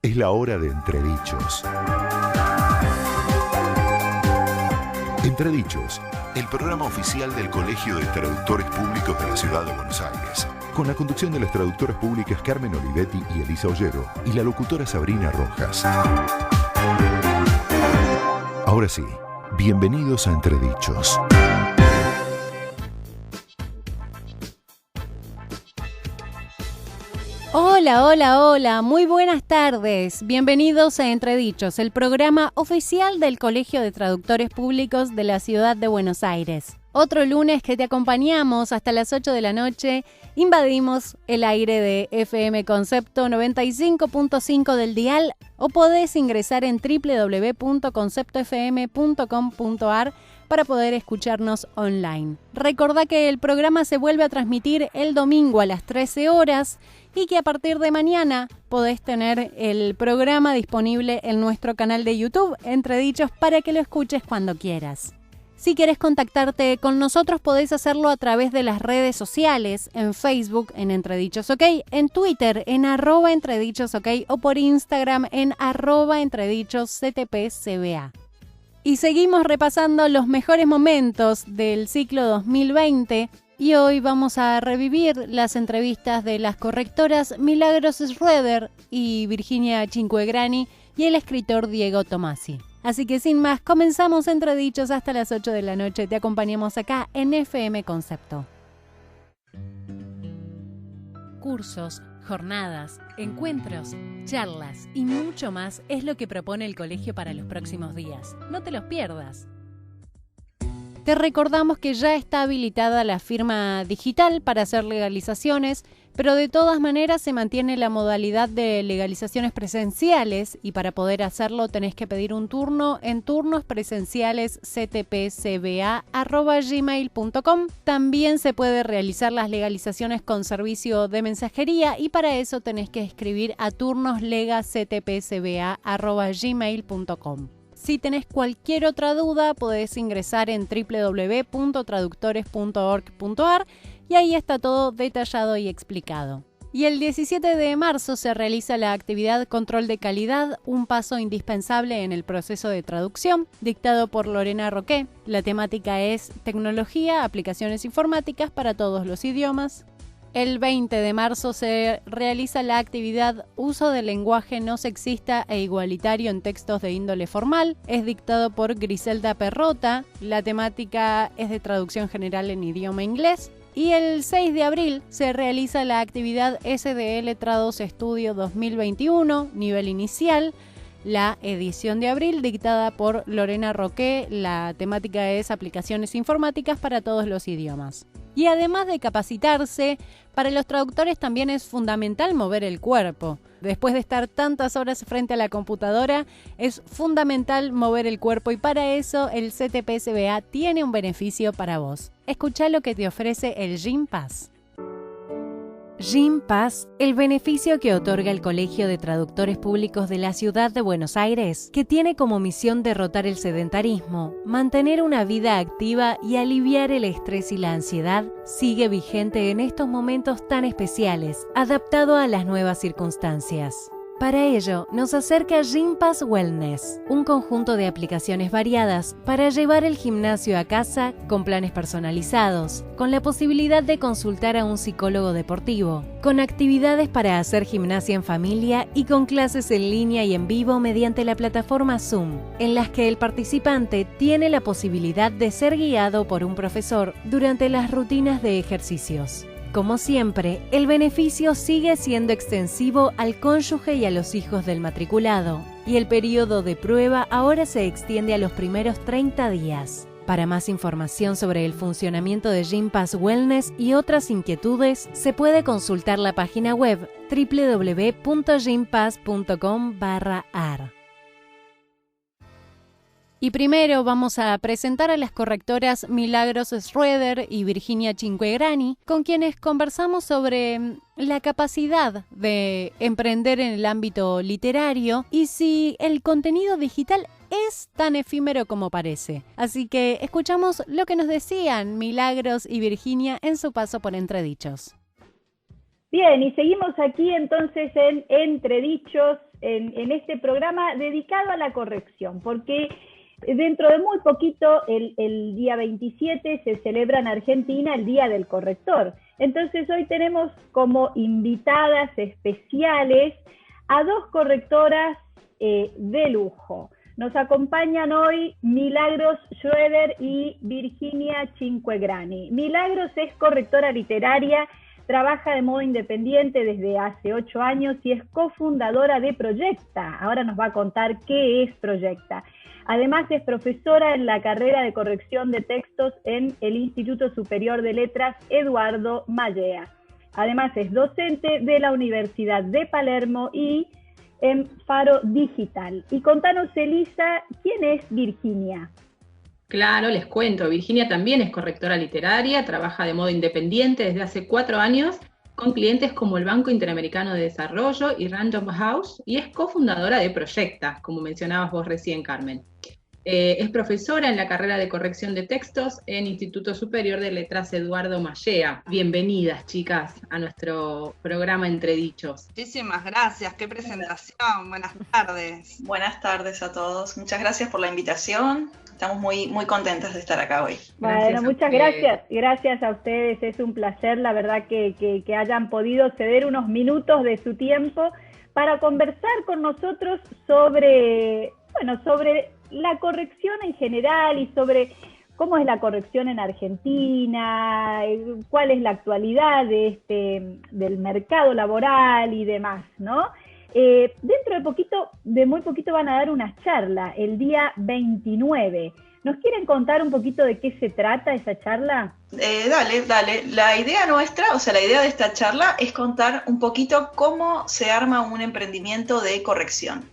Es la hora de Entredichos. Entredichos, el programa oficial del Colegio de Traductores Públicos de la Ciudad de Buenos Aires. Con la conducción de las traductoras públicas Carmen Olivetti y Elisa Ollero y la locutora Sabrina Rojas. Ahora sí, bienvenidos a Entredichos. Hola, hola, hola, muy buenas tardes. Bienvenidos a Entredichos, el programa oficial del Colegio de Traductores Públicos de la Ciudad de Buenos Aires. Otro lunes que te acompañamos hasta las 8 de la noche, invadimos el aire de FM Concepto 95.5 del dial o podés ingresar en www.conceptofm.com.ar para poder escucharnos online. Recordá que el programa se vuelve a transmitir el domingo a las 13 horas y que a partir de mañana podés tener el programa disponible en nuestro canal de YouTube, Entredichos, para que lo escuches cuando quieras. Si querés contactarte con nosotros, podés hacerlo a través de las redes sociales, en Facebook, en Entredichos OK, en Twitter, en @entredichosok o por Instagram, en @entredichosctpcba. Y seguimos repasando los mejores momentos del ciclo 2020 y hoy vamos a revivir las entrevistas de las correctoras Milagros Schroeder y Virginia Cinquegrani y el escritor Diego Tomasi. Así que sin más, comenzamos Entredichos hasta las 8 de la noche. Te acompañamos acá en FM Concepto. Cursos, jornadas, encuentros, charlas y mucho más es lo que propone el colegio para los próximos días. No te los pierdas. Te recordamos que ya está habilitada la firma digital para hacer legalizaciones, pero de todas maneras se mantiene la modalidad de legalizaciones presenciales y para poder hacerlo tenés que pedir un turno en turnospresenciales@gmail.com. También se puede realizar las legalizaciones con servicio de mensajería y para eso tenés que escribir a turnoslegactpcba@gmail.com. Si tenés cualquier otra duda, podés ingresar en www.traductores.org.ar y ahí está todo detallado y explicado. Y el 17 de marzo se realiza la actividad Control de Calidad, un paso indispensable en el proceso de traducción, dictado por Lorena Roqué. La temática es tecnología, aplicaciones informáticas para todos los idiomas. El 20 de marzo se realiza la actividad Uso del lenguaje no sexista e igualitario en textos de índole formal. Es dictado por Griselda Perrota. La temática es de traducción general en idioma inglés. Y el 6 de abril se realiza la actividad SDL Trados Estudio 2021, nivel inicial. La edición de abril dictada por Lorena Roqué. La temática es aplicaciones informáticas para todos los idiomas. Y además de capacitarse, para los traductores también es fundamental mover el cuerpo. Después de estar tantas horas frente a la computadora, es fundamental mover el cuerpo y para eso el CTPCBA tiene un beneficio para vos. Escuchá lo que te ofrece el Gym Pass. Gym Pass, el beneficio que otorga el Colegio de Traductores Públicos de la Ciudad de Buenos Aires, que tiene como misión derrotar el sedentarismo, mantener una vida activa y aliviar el estrés y la ansiedad, sigue vigente en estos momentos tan especiales, adaptado a las nuevas circunstancias. Para ello, nos acerca Gym Pass Wellness, un conjunto de aplicaciones variadas para llevar el gimnasio a casa con planes personalizados, con la posibilidad de consultar a un psicólogo deportivo, con actividades para hacer gimnasia en familia y con clases en línea y en vivo mediante la plataforma Zoom, en las que el participante tiene la posibilidad de ser guiado por un profesor durante las rutinas de ejercicios. Como siempre, el beneficio sigue siendo extensivo al cónyuge y a los hijos del matriculado, y el periodo de prueba ahora se extiende a los primeros 30 días. Para más información sobre el funcionamiento de Gym Pass Wellness y otras inquietudes, se puede consultar la página web www.gympass.com/ar. Y primero vamos a presentar a las correctoras Milagros Schroeder y Virginia Cinquegrani, con quienes conversamos sobre la capacidad de emprender en el ámbito literario y si el contenido digital es tan efímero como parece. Así que escuchamos lo que nos decían Milagros y Virginia en su paso por Entredichos. Bien, y seguimos aquí entonces en Entredichos, en este programa dedicado a la corrección, porque dentro de muy poquito, el día 27, se celebra en Argentina el Día del Corrector. Entonces hoy tenemos como invitadas especiales a dos correctoras de lujo. Nos acompañan hoy Milagros Schroeder y Virginia Cinquegrani. Milagros es correctora literaria, trabaja de modo independiente desde hace 8 años y es cofundadora de Proyecta. Ahora nos va a contar qué es Proyecta. Además es profesora en la carrera de corrección de textos en el Instituto Superior de Letras Eduardo Mallea. Además es docente de la Universidad de Palermo y en Faro Digital. Y contanos, Elisa, ¿quién es Virginia? Claro, les cuento. Virginia también es correctora literaria, trabaja de modo independiente desde hace 4 años con clientes como el Banco Interamericano de Desarrollo y Random House, y es cofundadora de Proyecta, como mencionabas vos recién, Carmen. Es profesora en la carrera de corrección de textos en Instituto Superior de Letras Eduardo Mallea. Bienvenidas, chicas, a nuestro programa Entre Dichos. Muchísimas gracias, qué presentación, buenas tardes. Buenas tardes a todos, muchas gracias por la invitación. Estamos muy, muy contentas de estar acá hoy. Bueno, muchas gracias a ustedes, es un placer, la verdad, que hayan podido ceder unos minutos de su tiempo para conversar con nosotros sobre la corrección en general y sobre cómo es la corrección en Argentina, cuál es la actualidad del mercado laboral y demás, ¿no? Dentro de muy poquito van a dar una charla, el día 29. ¿Nos quieren contar un poquito de qué se trata esa charla? Dale. La idea nuestra, la idea de esta charla es contar un poquito cómo se arma un emprendimiento de corrección.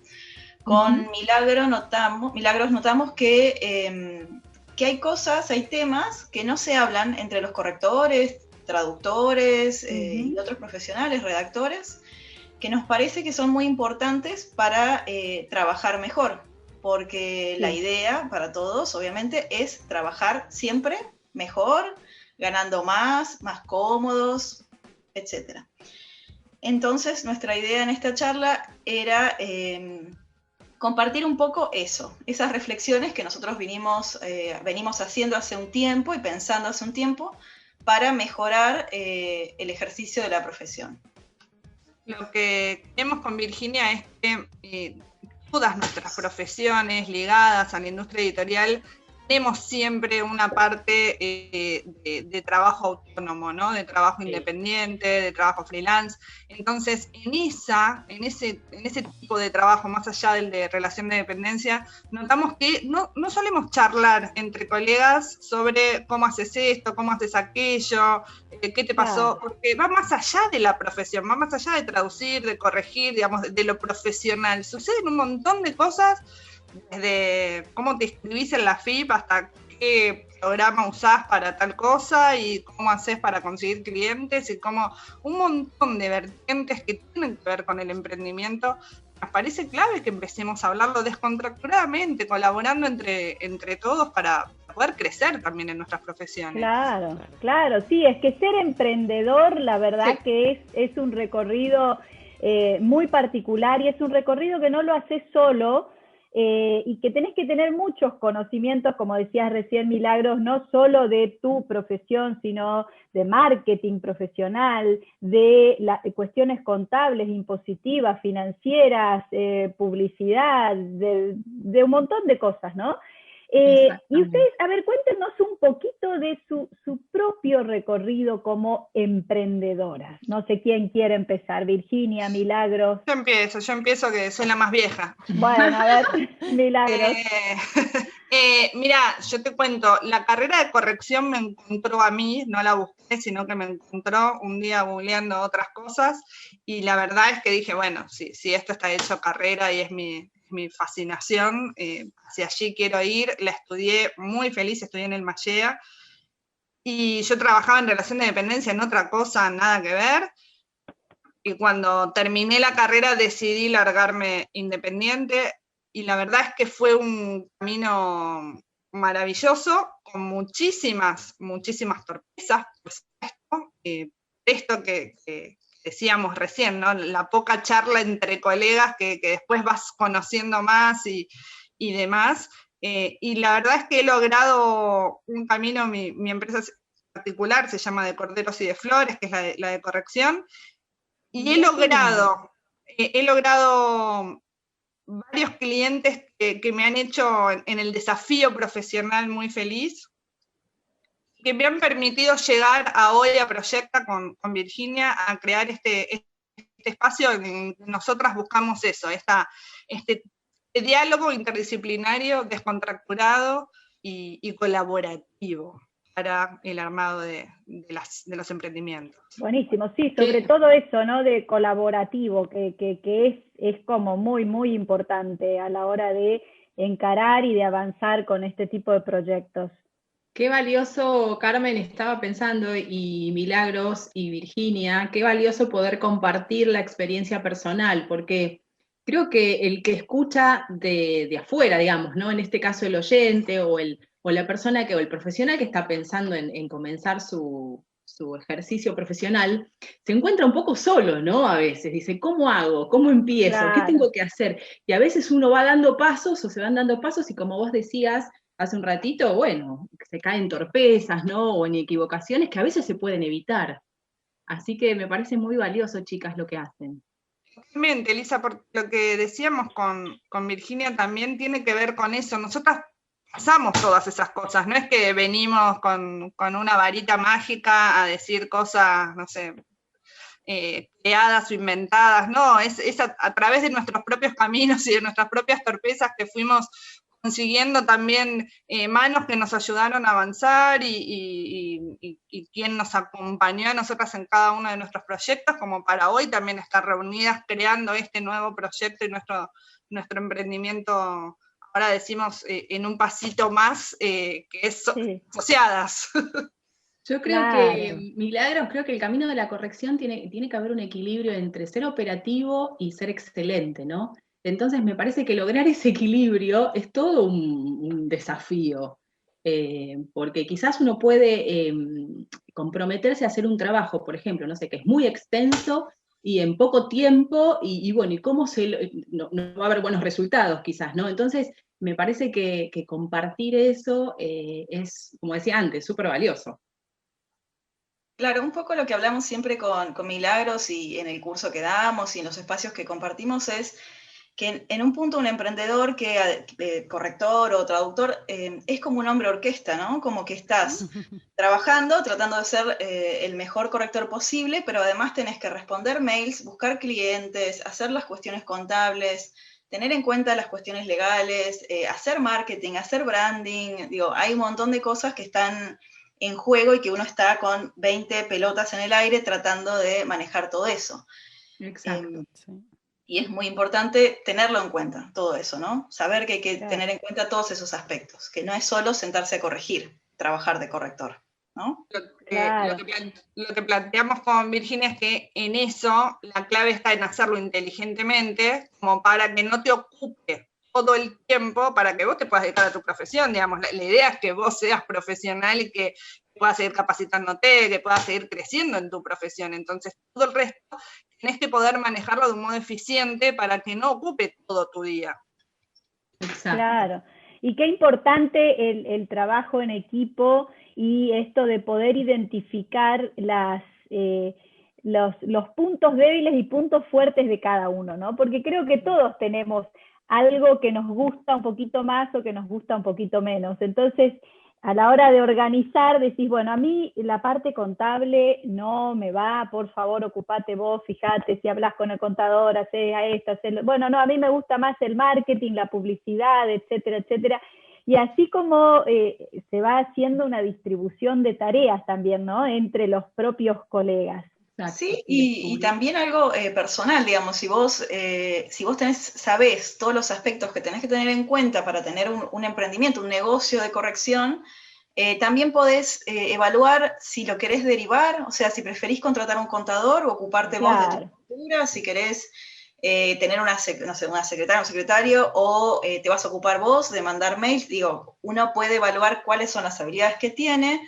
Con Milagros notamos que hay temas que no se hablan entre los correctores, traductores y otros profesionales, redactores, que nos parece que son muy importantes para trabajar mejor, porque la idea para todos, obviamente, es trabajar siempre mejor, ganando más cómodos, etc. Entonces, nuestra idea en esta charla era compartir un poco esas reflexiones que nosotros venimos haciendo hace un tiempo y pensando hace un tiempo para mejorar el ejercicio de la profesión. Lo que queremos con Virginia es que todas nuestras profesiones ligadas a la industria editorial tenemos siempre una parte de trabajo autónomo, ¿no? De trabajo independiente, de trabajo freelance. Entonces, en ese tipo de trabajo, más allá del de relación de dependencia, notamos que no solemos charlar entre colegas sobre cómo haces esto, cómo haces aquello, qué te pasó, porque va más allá de la profesión, va más allá de traducir, de corregir, digamos, de lo profesional. Suceden un montón de cosas, desde cómo te inscribís en la FIP hasta qué programa usás para tal cosa y cómo haces para conseguir clientes y como un montón de vertientes que tienen que ver con el emprendimiento. Nos parece clave que empecemos a hablarlo descontracturadamente, colaborando entre todos para poder crecer también en nuestras profesiones. Claro, sí, es que ser emprendedor, la verdad que es un recorrido muy particular y es un recorrido que no lo haces solo, y que tenés que tener muchos conocimientos, como decías recién, Milagros, no solo de tu profesión, sino de marketing profesional, de cuestiones contables, impositivas, financieras, publicidad, de un montón de cosas, ¿no? Y ustedes, a ver, cuéntenos un poquito de su propio recorrido como emprendedoras. No sé quién quiere empezar, Virginia, Milagros. Yo empiezo que soy la más vieja. Bueno, a ver, Milagros. Mira, yo te cuento, la carrera de corrección me encontró a mí, no la busqué, sino que me encontró un día googleando otras cosas, y la verdad es que dije, bueno, si esto está hecho carrera y es mi fascinación, hacia allí quiero ir. La estudié muy feliz, estudié en el Mallea, y yo trabajaba en relación de dependencia, en otra cosa, nada que ver, y cuando terminé la carrera decidí largarme independiente, y la verdad es que fue un camino maravilloso, con muchísimas torpezas, por supuesto, esto que decíamos recién, ¿no? La poca charla entre colegas que después vas conociendo más y demás. Y la verdad es que he logrado un camino, mi empresa particular se llama De Corderos y de Flores, que es la de corrección, y he logrado varios clientes que me han hecho en el desafío profesional muy feliz, que me han permitido llegar a hoy a Proyecta con Virginia a crear este espacio en que nosotras buscamos eso, este diálogo interdisciplinario, descontracturado y colaborativo para el armado de los emprendimientos. Buenísimo, sí, sobre todo eso, ¿no? De colaborativo, que es como muy, muy importante a la hora de encarar y de avanzar con este tipo de proyectos. Qué valioso, Carmen, estaba pensando, y Milagros y Virginia, qué valioso poder compartir la experiencia personal, porque creo que el que escucha de afuera, digamos, ¿no? En este caso el oyente o la persona o el profesional que está pensando en comenzar su ejercicio profesional, se encuentra un poco solo, ¿no? A veces dice, ¿cómo hago? ¿Cómo empiezo? Claro. ¿Qué tengo que hacer? Y a veces uno va dando pasos o se van dando pasos y como vos decías hace un ratito, bueno, se caen torpezas, ¿no? O en equivocaciones que a veces se pueden evitar. Así que me parece muy valioso, chicas, lo que hacen. Totalmente, Elisa, porque lo que decíamos con Virginia también tiene que ver con eso. Nosotras pasamos todas esas cosas, no es que venimos con una varita mágica a decir cosas, no sé, creadas o inventadas, no, es a través de nuestros propios caminos y de nuestras propias torpezas que fuimos consiguiendo también manos que nos ayudaron a avanzar y quien nos acompañó a nosotras en cada uno de nuestros proyectos, como para hoy también estar reunidas creando este nuevo proyecto y nuestro emprendimiento, ahora decimos en un pasito más, que es asociadas. Yo creo Claro. que, Milagros, creo que el camino de la corrección tiene que haber un equilibrio entre ser operativo y ser excelente, ¿no? Entonces me parece que lograr ese equilibrio es todo un desafío, porque quizás uno puede comprometerse a hacer un trabajo, por ejemplo, no sé, que es muy extenso y en poco tiempo, y bueno, ¿y cómo no va a haber buenos resultados quizás, ¿no? Entonces me parece que compartir eso es, como decía antes, súper valioso. Claro, un poco lo que hablamos siempre con Milagros y en el curso que damos y en los espacios que compartimos es que en un punto un emprendedor corrector o traductor es como un hombre orquesta, ¿no? Como que estás trabajando, tratando de ser el mejor corrector posible, pero además tenés que responder mails, buscar clientes, hacer las cuestiones contables, tener en cuenta las cuestiones legales, hacer marketing, hacer branding, digo, hay un montón de cosas que están en juego y que uno está con 20 pelotas en el aire tratando de manejar todo eso. Exacto. Y es muy importante tenerlo en cuenta, todo eso, ¿no? Saber que hay que tener en cuenta todos esos aspectos, que no es solo sentarse a corregir, trabajar de corrector, ¿no? Lo que planteamos con Virginia es que en eso la clave está en hacerlo inteligentemente, como para que no te ocupe todo el tiempo, para que vos te puedas dedicar a tu profesión, digamos. La idea es que vos seas profesional y que puedas seguir capacitándote, que puedas seguir creciendo en tu profesión. Entonces, todo el resto tenés que poder manejarlo de un modo eficiente para que no ocupe todo tu día. Exacto. Claro. Y qué importante el trabajo en equipo y esto de poder identificar los puntos débiles y puntos fuertes de cada uno, ¿no? Porque creo que todos tenemos algo que nos gusta un poquito más o que nos gusta un poquito menos. Entonces, a la hora de organizar, decís, bueno, a mí la parte contable no me va, por favor, ocupate vos, fíjate, si hablas con el contador, hacés a esto, bueno, no, a mí me gusta más el marketing, la publicidad, etcétera, etcétera. Y así como se va haciendo una distribución de tareas también, ¿no? Entre los propios colegas. Sí, y también algo personal, digamos, si vos sabés todos los aspectos que tenés que tener en cuenta para tener un emprendimiento, un negocio de corrección, también podés evaluar si lo querés derivar, o sea, si preferís contratar un contador o ocuparte vos de tu estructura, si querés tener una secretaria o un secretario, o te vas a ocupar vos de mandar mails, digo, uno puede evaluar cuáles son las habilidades que tiene.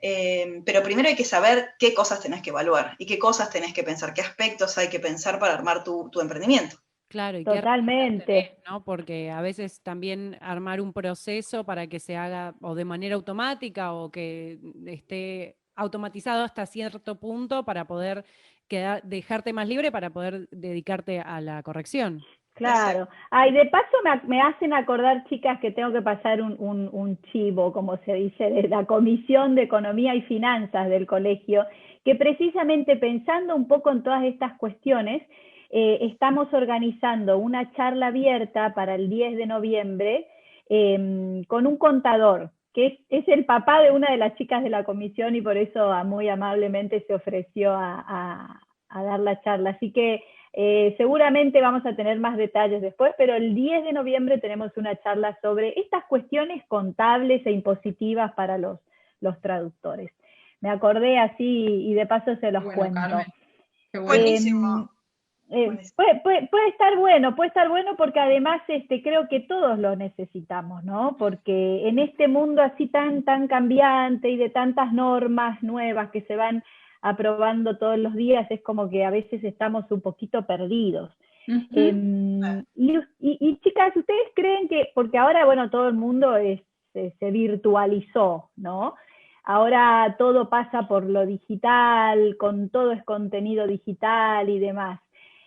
Pero primero hay que saber qué cosas tenés que evaluar y qué cosas tenés que pensar, qué aspectos hay que pensar para armar tu emprendimiento. Claro, y Totalmente. ¿no? Porque a veces también armar un proceso para que se haga o de manera automática o que esté automatizado hasta cierto punto para poder dejarte más libre para poder dedicarte a la corrección. Claro. Ay, de paso me hacen acordar, chicas, que tengo que pasar un chivo, como se dice, de la Comisión de Economía y Finanzas del colegio, que precisamente pensando un poco en todas estas cuestiones, estamos organizando una charla abierta para el 10 de noviembre con un contador, que es el papá de una de las chicas de la comisión y por eso muy amablemente se ofreció a dar la charla. Así que seguramente vamos a tener más detalles después, pero el 10 de noviembre tenemos una charla sobre estas cuestiones contables e impositivas para los traductores. Me acordé así y de paso se los cuento. Carmen. Qué buenísimo. Puede estar bueno porque además creo que todos lo necesitamos, ¿no? Porque en este mundo así tan cambiante y de tantas normas nuevas que se van aprobando todos los días, es como que a veces estamos un poquito perdidos. Y chicas, ¿ustedes creen que, porque ahora, bueno, todo el mundo se virtualizó, ¿no? Ahora todo pasa por lo digital, con todo es contenido digital y demás.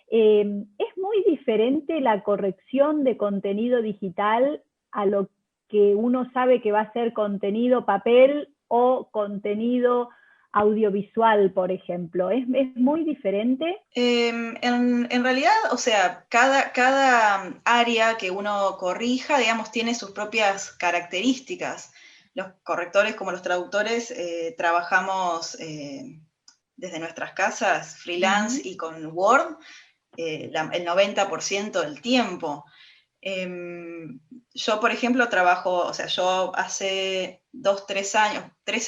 ¿Es muy diferente la corrección de contenido digital a lo que uno sabe que va a ser contenido papel o contenido audiovisual, por ejemplo? ¿Es muy diferente? En realidad, o sea, cada área que uno corrija, digamos, tiene sus propias características. Los correctores, como los traductores, trabajamos desde nuestras casas, freelance y con Word, el 90% del tiempo. Yo, por ejemplo, trabajo, o sea, yo hace 3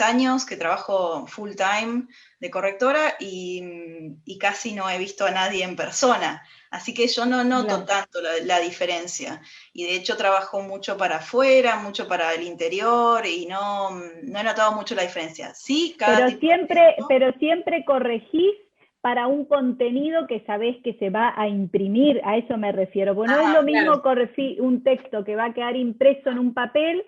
años que trabajo full time de correctora y casi no he visto a nadie en persona. Así que yo no noto tanto la diferencia. Y de hecho trabajo mucho para afuera, mucho para el interior y no he notado mucho la diferencia. Sí, pero siempre corregís para un contenido que sabés que se va a imprimir, a eso me refiero. Bueno, no es lo mismo corregir un texto que va a quedar impreso en un papel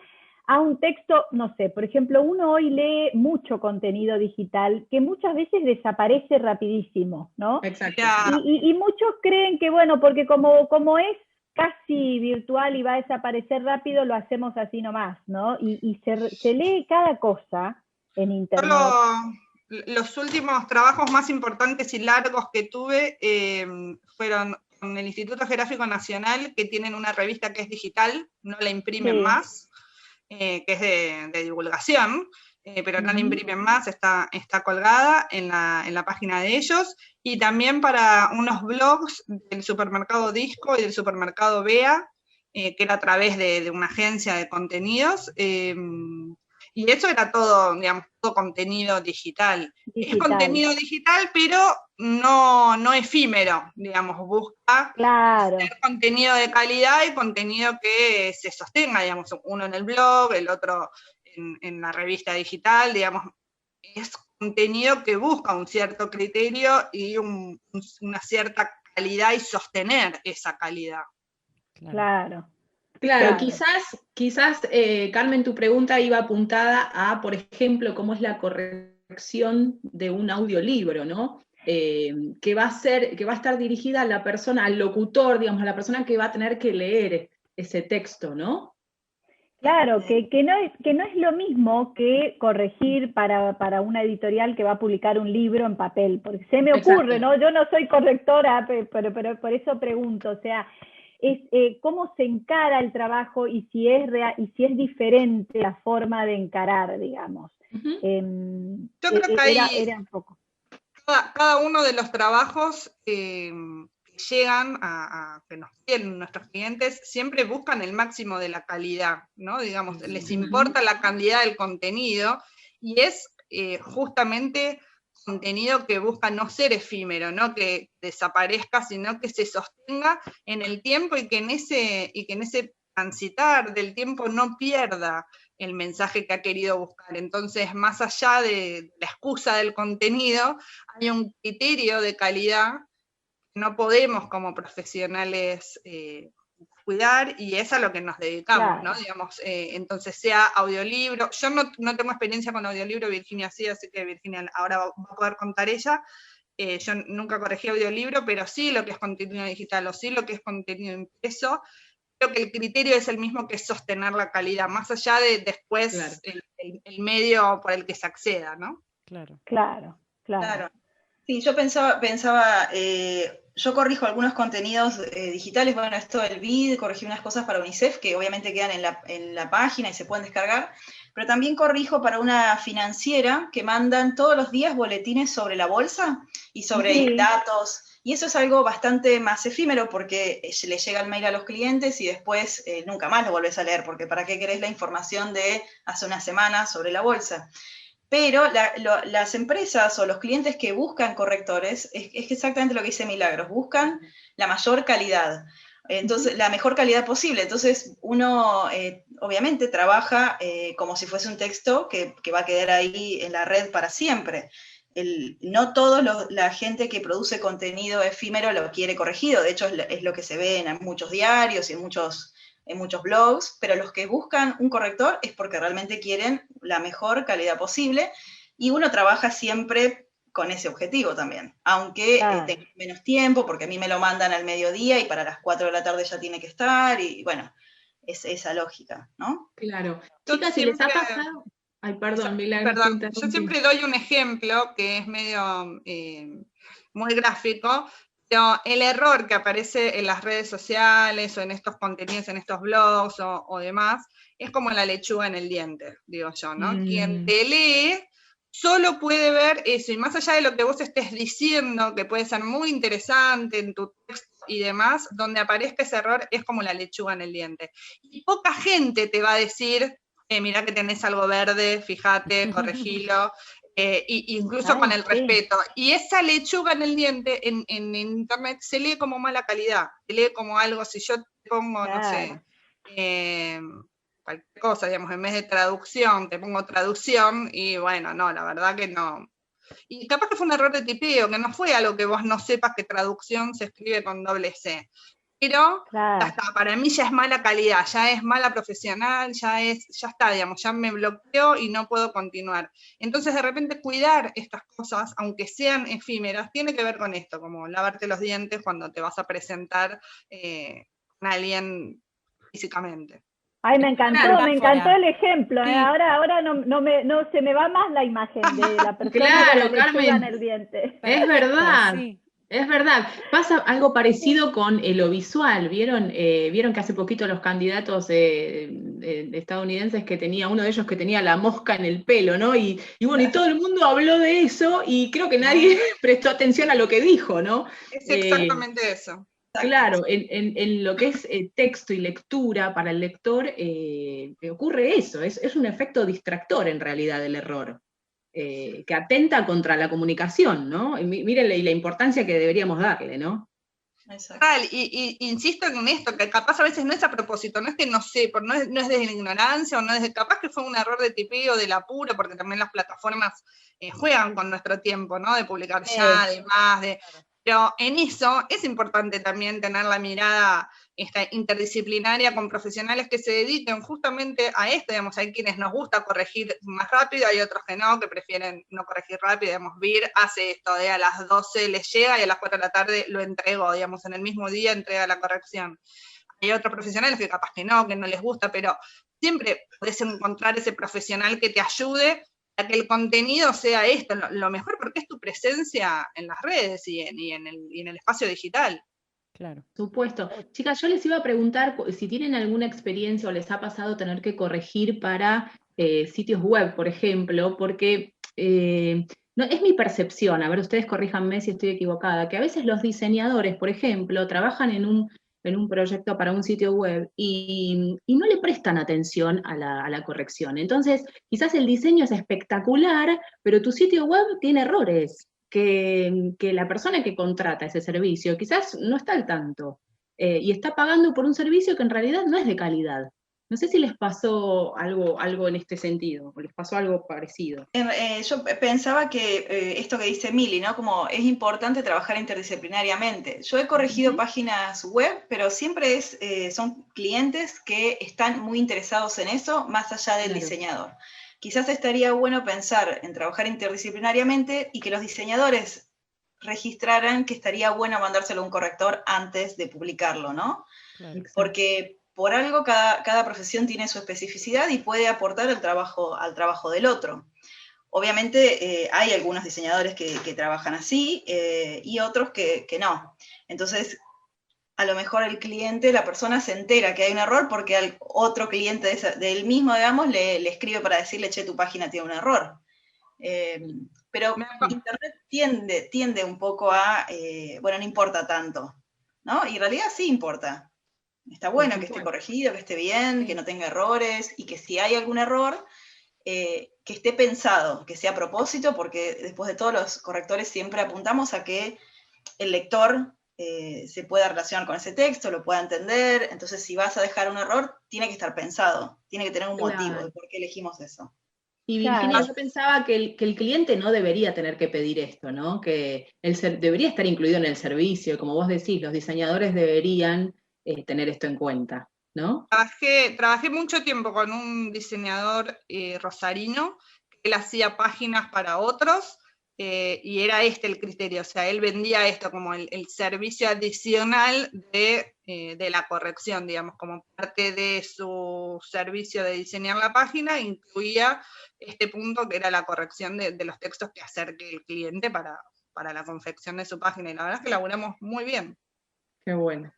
a un texto, no sé, por ejemplo, uno hoy lee mucho contenido digital que muchas veces desaparece rapidísimo, ¿no? Exacto. Y muchos creen que, bueno, porque como es casi virtual y va a desaparecer rápido, lo hacemos así nomás, ¿no? Y se lee cada cosa en internet. Los últimos trabajos más importantes y largos que tuve fueron con el Instituto Geográfico Nacional, que tienen una revista que es digital, no la imprimen más, que es de divulgación, pero no la imprimen más, está colgada en la página de ellos, y también para unos blogs del supermercado Disco y del supermercado Bea, que era a través de una agencia de contenidos, y eso era todo, digamos, todo contenido digital. Es contenido digital, pero no efímero, digamos, busca hacer contenido de calidad y contenido que se sostenga, digamos, uno en el blog, el otro en la revista digital, digamos, es contenido que busca un cierto criterio y una cierta calidad y sostener esa calidad. Claro, quizás Carmen, tu pregunta iba apuntada a, por ejemplo, cómo es la corrección de un audiolibro, ¿no? Que va a estar dirigida a la persona, al locutor, digamos, a la persona que va a tener que leer ese texto, ¿no? Claro, que no es lo mismo que corregir para una editorial que va a publicar un libro en papel, porque se me ocurre, ¿no? Yo no soy correctora, pero por eso pregunto, o sea, es cómo se encara el trabajo y si es diferente la forma de encarar, digamos. Yo creo que era un poco. Cada uno de los trabajos que llegan que nos tienen nuestros clientes siempre buscan el máximo de la calidad, ¿no? Digamos, les importa la calidad del contenido y es justamente contenido que busca no ser efímero, no que desaparezca, sino que se sostenga en el tiempo y que en ese transitar del tiempo no pierda el mensaje que ha querido buscar. Entonces, más allá de la excusa del contenido, hay un criterio de calidad que no podemos como profesionales cuidar, y es a lo que nos dedicamos, ¿no? Digamos, entonces, sea audiolibro, yo no tengo experiencia con audiolibro, Virginia sí, así que Virginia ahora va a poder contar ella. Yo nunca corregí audiolibro, pero sí lo que es contenido digital, o sí lo que es contenido impreso. Creo que el criterio es el mismo, que es sostener la calidad, más allá de después el medio por el que se acceda, ¿no? Claro. Sí, yo pensaba yo corrijo algunos contenidos digitales, bueno, esto del BID, corregí unas cosas para UNICEF, que obviamente quedan en la página y se pueden descargar, pero también corrijo para una financiera que mandan todos los días boletines sobre la bolsa y sobre datos. Y eso es algo bastante más efímero, porque le llega el mail a los clientes y después nunca más lo volvés a leer, porque ¿para qué querés la información de hace una semana sobre la bolsa? Pero las empresas o los clientes que buscan correctores, es exactamente lo que dice Milagros, buscan la mayor calidad. Entonces, la mejor calidad posible. Entonces, uno obviamente trabaja como si fuese un texto que va a quedar ahí en la red para siempre. No toda la gente que produce contenido efímero lo quiere corregido, de hecho es lo que se ve en muchos diarios y en muchos blogs, pero los que buscan un corrector es porque realmente quieren la mejor calidad posible, y uno trabaja siempre con ese objetivo también, aunque tenga menos tiempo, porque a mí me lo mandan al mediodía y para las 4 de la tarde ya tiene que estar, y bueno, es esa lógica, ¿no? Claro. Chicas, si les ha pasado... Ay, perdón, Milagros. Perdón, yo siempre doy un ejemplo que es medio muy gráfico, pero el error que aparece en las redes sociales o en estos contenidos, en estos blogs o demás, es como la lechuga en el diente, digo yo, ¿no? Quien te lee solo puede ver eso, y más allá de lo que vos estés diciendo, que puede ser muy interesante en tu texto y demás, donde aparezca ese error es como la lechuga en el diente. Y poca gente te va a decir... mirá que tenés algo verde, fíjate, corregilo, incluso con el respeto. Y esa lechuga en el diente en internet se lee como mala calidad, se lee como algo, si yo te pongo, no sé, cualquier cosa, digamos, en vez de traducción, te pongo traducción, y bueno, no, la verdad que no. Y capaz que fue un error de tipeo, que no fue algo que vos no sepas que traducción se escribe con doble C. Pero para mí ya es mala calidad, ya es mala profesional, ya está, digamos, ya me bloqueo y no puedo continuar. Entonces, de repente, cuidar estas cosas, aunque sean efímeras, tiene que ver con esto, como lavarte los dientes cuando te vas a presentar con alguien físicamente. Ay, me encantó el ejemplo. Sí. Ahora no se me va más la imagen de la persona con la lechuga en el diente. Es verdad. Sí. Es verdad, pasa algo parecido con lo visual, ¿vieron que hace poquito los candidatos estadounidenses uno de ellos que tenía la mosca en el pelo, ¿no? Y bueno, y todo el mundo habló de eso, y creo que nadie prestó atención a lo que dijo, ¿no? Es exactamente eso. Claro, en lo que es texto y lectura para el lector ocurre eso, es un efecto distractor en realidad del error. Que atenta contra la comunicación, ¿no? Y mírenle la importancia que deberíamos darle, ¿no? Exacto. Y insisto en esto, que capaz a veces no es a propósito, no es que no sé, no es desde la ignorancia, o no es capaz que fue un error de tipeo, del apuro, porque también las plataformas juegan con nuestro tiempo, ¿no? De publicar ya, además de... Pero en eso es importante también tener la mirada interdisciplinaria con profesionales que se dediquen justamente a esto, digamos, hay quienes nos gusta corregir más rápido, hay otros que prefieren no corregir rápido, digamos, VIR hace esto de a las 12 les llega y a las 4 de la tarde lo entrego, digamos, en el mismo día entrega la corrección. Hay otros profesionales que capaz que no les gusta, pero siempre podés encontrar ese profesional que te ayude a que el contenido sea esto, lo mejor, porque es tu presencia en las redes y en el espacio digital. Claro, supuesto. Chicas, yo les iba a preguntar si tienen alguna experiencia o les ha pasado tener que corregir para sitios web, por ejemplo, porque no, es mi percepción, a ver, ustedes corríjanme si estoy equivocada, que a veces los diseñadores, por ejemplo, trabajan en un proyecto para un sitio web y no le prestan atención a la corrección. Entonces, quizás el diseño es espectacular, pero tu sitio web tiene errores que la persona que contrata ese servicio quizás no está al tanto y está pagando por un servicio que en realidad no es de calidad. No sé si les pasó algo en este sentido, o les pasó algo parecido. Yo pensaba que esto que dice Mili, ¿no? Como es importante trabajar interdisciplinariamente. Yo he corregido páginas web, pero siempre son clientes que están muy interesados en eso, más allá del diseñador. Quizás estaría bueno pensar en trabajar interdisciplinariamente y que los diseñadores registraran que estaría bueno mandárselo a un corrector antes de publicarlo, ¿no? Claro. Porque por algo cada profesión tiene su especificidad y puede aportar al trabajo del otro. Obviamente hay algunos diseñadores que trabajan así y otros que no. Entonces, a lo mejor el cliente, la persona se entera que hay un error porque al otro cliente del mismo, digamos, le escribe para decirle, che, tu página tiene un error. Pero Internet tiende un poco a, bueno, no importa tanto, ¿no? Y en realidad sí importa. Está bueno que esté corregido, que esté bien, que no tenga errores, y que si hay algún error, que esté pensado, que sea a propósito, porque después de todo los correctores siempre apuntamos a que el lector se pueda relacionar con ese texto, lo pueda entender. Entonces, si vas a dejar un error, tiene que estar pensado, tiene que tener un motivo de por qué elegimos eso. Y Virginia, yo pensaba que el cliente no debería tener que pedir esto, ¿no? Que debería estar incluido en el servicio, como vos decís, los diseñadores deberían tener esto en cuenta, ¿no? Trabajé mucho tiempo con un diseñador rosarino, que él hacía páginas para otros, y era este el criterio, o sea, él vendía esto como el servicio adicional de la corrección, digamos, como parte de su servicio de diseñar la página, incluía este punto que era la corrección de los textos que acerque el cliente para la confección de su página, y la verdad es que laburamos muy bien. Qué bueno.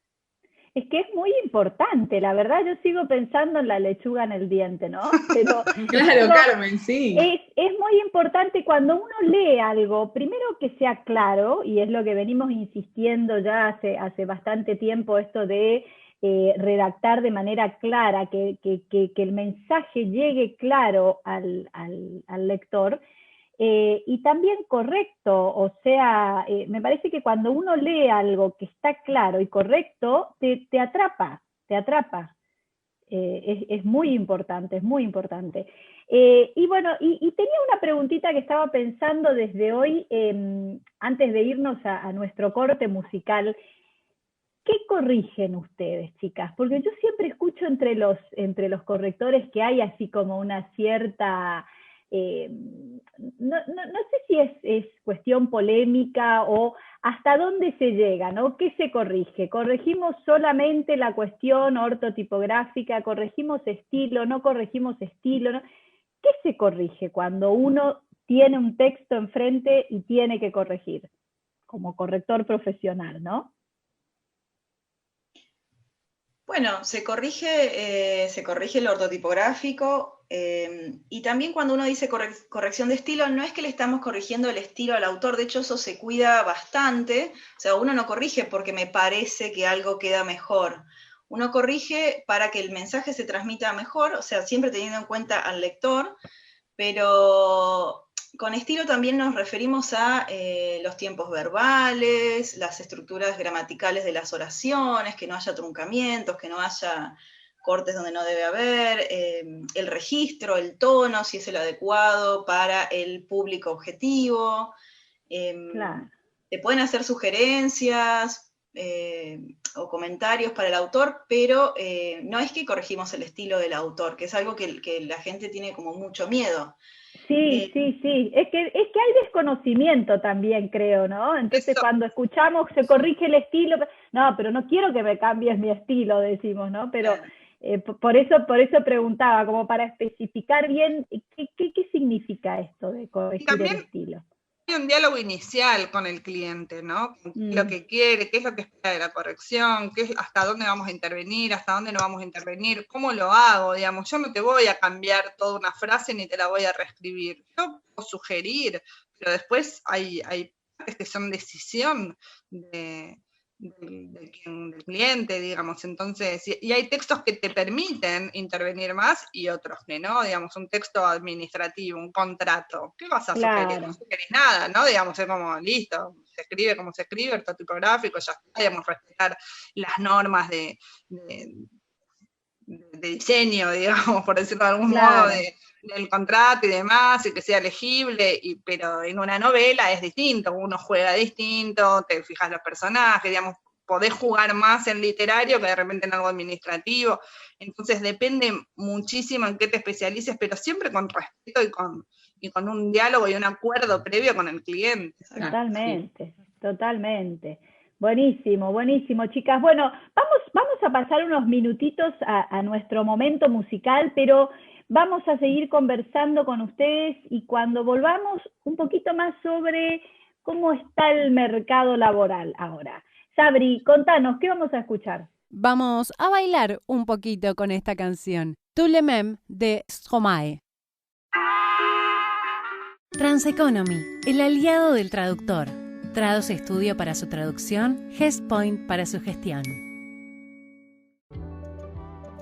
Es que es muy importante, la verdad, yo sigo pensando en la lechuga en el diente, ¿no? Pero, claro, Carmen, sí. Es muy importante cuando uno lee algo, primero que sea claro, y es lo que venimos insistiendo ya hace bastante tiempo, esto de redactar de manera clara, que el mensaje llegue claro al lector, y también correcto, o sea, me parece que cuando uno lee algo que está claro y correcto, te atrapa, es muy importante, es muy importante. Y bueno, y tenía una preguntita que estaba pensando desde hoy, antes de irnos a nuestro corte musical. ¿Qué corrigen ustedes, chicas? Porque yo siempre escucho entre los correctores que hay así como una cierta... no sé si es cuestión polémica o hasta dónde se llega, ¿no? ¿Qué se corrige? ¿Corregimos solamente la cuestión ortotipográfica? ¿Corregimos estilo? ¿No corregimos estilo? ¿No? ¿Qué se corrige cuando uno tiene un texto enfrente y tiene que corregir? Como corrector profesional, ¿no? Bueno, se corrige el ortotipográfico, y también cuando uno dice corrección de estilo, no es que le estamos corrigiendo el estilo al autor, de hecho eso se cuida bastante, o sea, uno no corrige porque me parece que algo queda mejor, uno corrige para que el mensaje se transmita mejor, o sea, siempre teniendo en cuenta al lector, pero con estilo también nos referimos a los tiempos verbales, las estructuras gramaticales de las oraciones, que no haya truncamientos, que no haya cortes donde no debe haber, el registro, el tono, si es el adecuado para el público objetivo. Claro. Te pueden hacer sugerencias o comentarios para el autor, pero no es que corregimos el estilo del autor, que es algo que la gente tiene como mucho miedo. Sí. Es que hay desconocimiento también, creo, ¿no? Entonces cuando escuchamos se corrige el estilo, no, pero no quiero que me cambies mi estilo, decimos, ¿no? Pero por eso preguntaba, como para especificar bien qué significa esto de corregir el estilo. Hay un diálogo inicial con el cliente, ¿no? ¿Qué es lo que quiere? ¿Qué es lo que espera de la corrección? ¿Hasta dónde vamos a intervenir? ¿Hasta dónde no vamos a intervenir? ¿Cómo lo hago? Digamos, yo no te voy a cambiar toda una frase ni te la voy a reescribir. Yo puedo sugerir, pero después hay partes que son decisión del cliente, digamos. Entonces, y hay textos que te permiten intervenir más y otros que no, digamos, un texto administrativo, un contrato, ¿qué vas a sugerir? No sugerís nada, ¿no? Digamos, es como, listo, se escribe como se escribe, ortotipográfico, ya está, digamos, respetar las normas de de diseño, digamos, por decirlo de algún modo, del contrato y demás, y que sea legible, pero en una novela es distinto, uno juega distinto, te fijas los personajes, digamos, podés jugar más en literario que de repente en algo administrativo, entonces depende muchísimo en qué te especialices, pero siempre con respeto y con un diálogo y un acuerdo previo con el cliente. Totalmente, totalmente. Buenísimo, buenísimo, chicas. Bueno, vamos a pasar unos minutitos a nuestro momento musical, pero vamos a seguir conversando con ustedes y cuando volvamos un poquito más sobre cómo está el mercado laboral ahora. Sabri, contanos, ¿qué vamos a escuchar? Vamos a bailar un poquito con esta canción, Tout le même de Stromae. Transeconomy, el aliado del traductor. Trados Studio para su traducción, GestPoint para su gestión.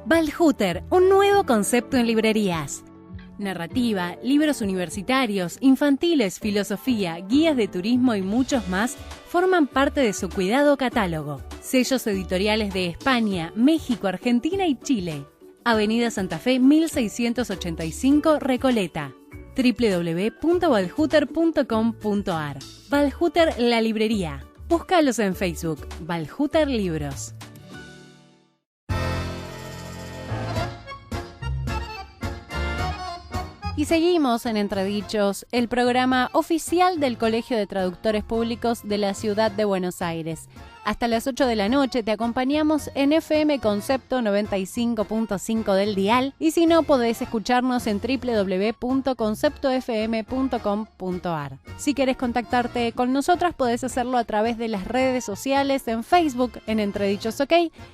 Valhuter, un nuevo concepto en librerías. Narrativa, libros universitarios, infantiles, filosofía, guías de turismo y muchos más forman parte de su cuidado catálogo. Sellos editoriales de España, México, Argentina y Chile. Avenida Santa Fe 1685, Recoleta. www.valhuter.com.ar. Valhuter la librería. Búscalos en Facebook, Valhuter Libros. Y seguimos en Entredichos, el programa oficial del Colegio de Traductores Públicos de la Ciudad de Buenos Aires. Hasta las 8 de la noche te acompañamos en FM Concepto 95.5 del dial y si no podés escucharnos en www.conceptofm.com.ar. Si querés contactarte con nosotras podés hacerlo a través de las redes sociales, en Facebook en Entredichos OK,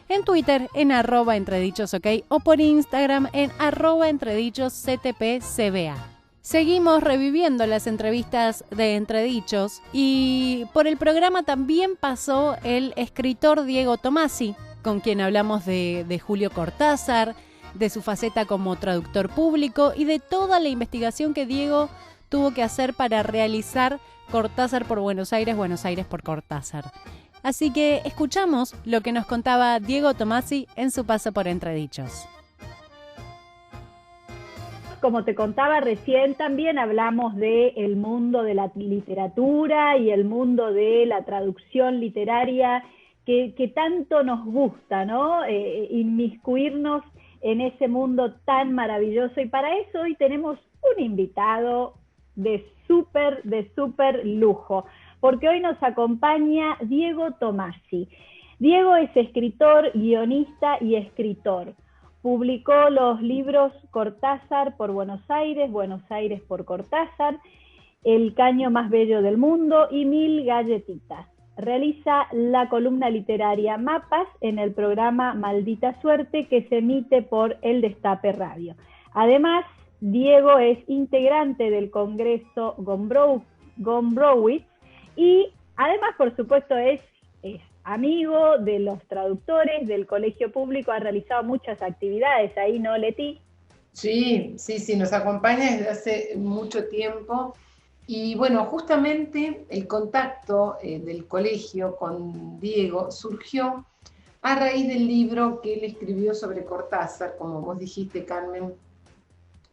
en Twitter en @entredichosok o por Instagram en @entredichosctpcba. Seguimos reviviendo las entrevistas de Entredichos y por el programa también pasó el escritor Diego Tomasi, con quien hablamos de Julio Cortázar, de su faceta como traductor público y de toda la investigación que Diego tuvo que hacer para realizar Cortázar por Buenos Aires por Cortázar. Así que escuchamos lo que nos contaba Diego Tomasi en su paso por Entredichos. Como te contaba recién, también hablamos del mundo de la literatura y el mundo de la traducción literaria que tanto nos gusta, ¿no? Inmiscuirnos en ese mundo tan maravilloso. Y para eso hoy tenemos un invitado de súper lujo, porque hoy nos acompaña Diego Tomasi. Diego es escritor, guionista y escritor. Publicó los libros Cortázar por Buenos Aires por Cortázar, El caño más bello del mundo y 1000 galletitas. Realiza la columna literaria Mapas en el programa Maldita Suerte que se emite por El Destape Radio. Además, Diego es integrante del Congreso Gombrowicz y además, por supuesto, es amigo de los traductores del Colegio Público, ha realizado muchas actividades ahí, ¿no, Leti? Sí, nos acompaña desde hace mucho tiempo. Y bueno, justamente el contacto del colegio con Diego surgió a raíz del libro que él escribió sobre Cortázar, como vos dijiste, Carmen,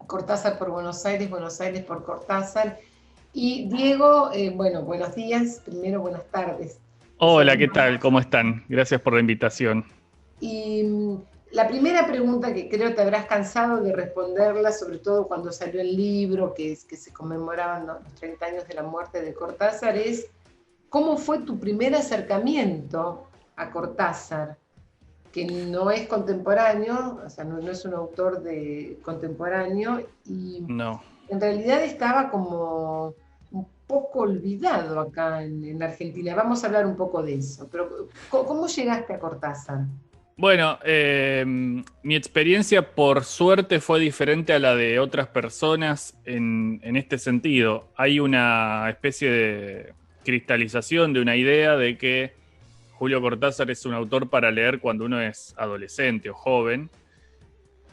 Cortázar por Buenos Aires por Cortázar. Y Diego, buenos días, primero buenas tardes. Hola, ¿qué tal? ¿Cómo están? Gracias por la invitación. Y la primera pregunta que creo te habrás cansado de responderla, sobre todo cuando salió el libro, que se conmemoraban los 30 años de la muerte de Cortázar, es ¿cómo fue tu primer acercamiento a Cortázar? Que no es contemporáneo, o sea, no es un autor contemporáneo, y no. En realidad estaba como un poco olvidado acá en Argentina. Vamos a hablar un poco de eso. Pero, ¿cómo llegaste a Cortázar? Bueno, mi experiencia por suerte fue diferente a la de otras personas en este sentido. Hay una especie de cristalización de una idea de que Julio Cortázar es un autor para leer cuando uno es adolescente o joven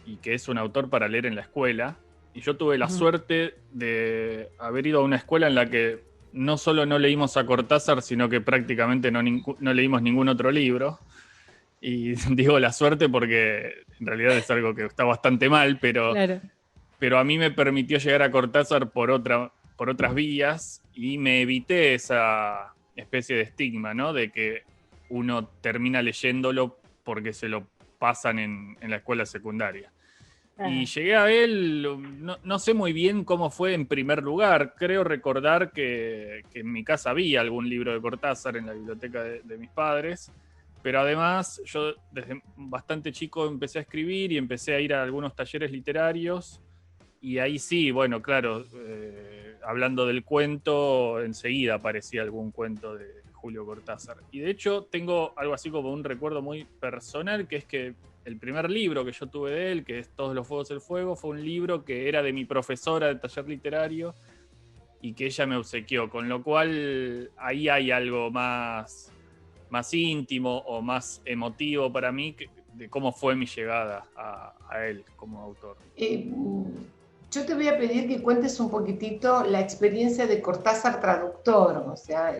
y que es un autor para leer en la escuela. Y yo tuve la suerte de haber ido a una escuela en la que no solo no leímos a Cortázar, sino que prácticamente no leímos ningún otro libro. Y digo la suerte porque en realidad es algo que está bastante mal, Claro. pero a mí me permitió llegar a Cortázar por otras vías y me evité esa especie de estigma, ¿no? De que uno termina leyéndolo porque se lo pasan en la escuela secundaria. Y llegué a él, no sé muy bien cómo fue en primer lugar. Creo recordar que en mi casa había algún libro de Cortázar en la biblioteca de mis padres, pero además yo desde bastante chico empecé a escribir y empecé a ir a algunos talleres literarios, y ahí sí, bueno, claro, hablando del cuento, enseguida aparecía algún cuento de Julio Cortázar. Y de hecho tengo algo así como un recuerdo muy personal, que es que el primer libro que yo tuve de él, que es Todos los fuegos del fuego, fue un libro que era de mi profesora de taller literario y que ella me obsequió, con lo cual ahí hay algo más íntimo o más emotivo para mí de cómo fue mi llegada a él como autor. Yo te voy a pedir que cuentes un poquitito la experiencia de Cortázar traductor, o sea,